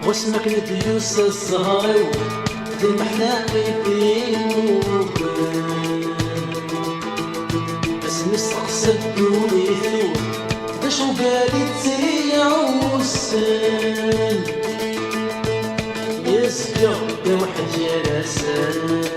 واسمك نديوس الزهري ذي محلاقي فيه اسم استقصى الدوليثو باش وقالي تيعوسن يسقى بوحد جلسان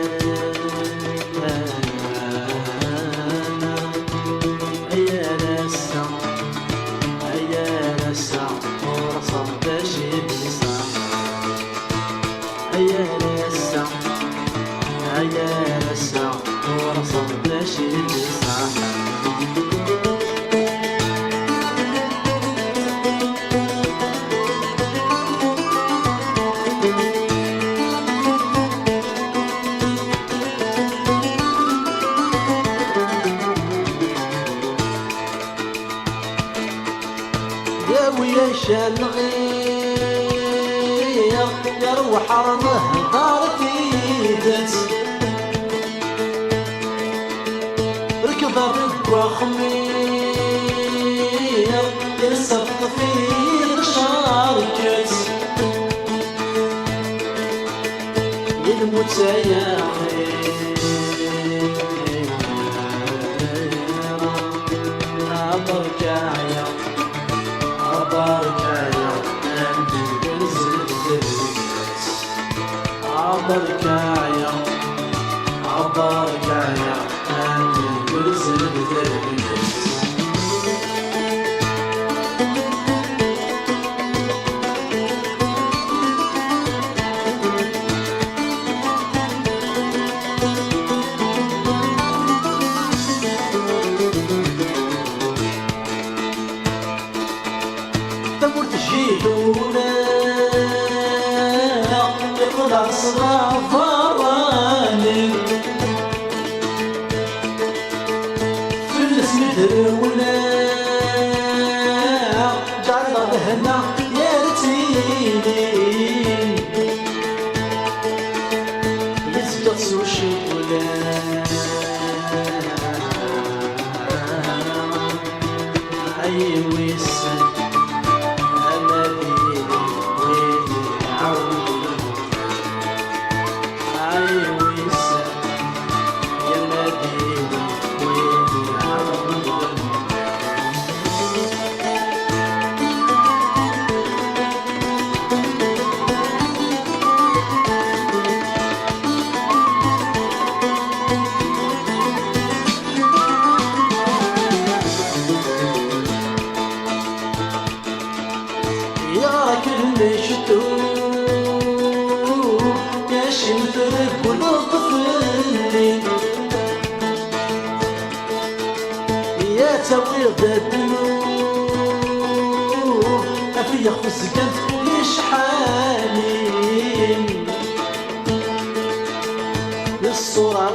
ويا شالغير يروح رمه دار فيدت ركض الركوة خمير ينسط في شاركت يلمت يا خير بركايا بركايا بركايا بركايا تمرت جيلونا يطلع صداع فراني في الاسم درونا جعل الهنا يا رتيني يزقط وشولا أيوة السن يا كل شتوه يا شمتك ولطفلي يا تويض الدموع أفيا خزقت يشحالي للصورة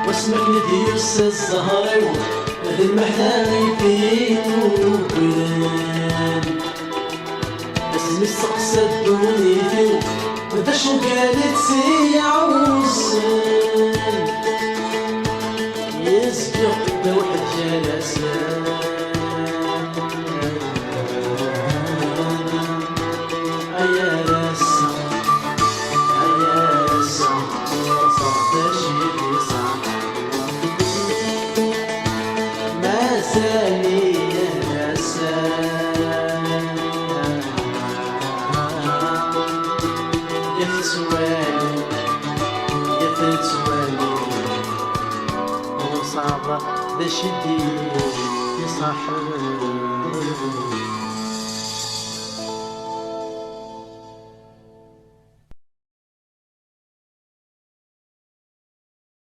واسمك نديوس الزهري ذي المحلاقي فيه وبلاد اسم استقصى الدوليثو باش وقالت سيعوسن يسبق بوحد جلسان أيا رسا وصدش يلسان ما زالي يا رسان يفتوالي وصعبة باش يدير يصحر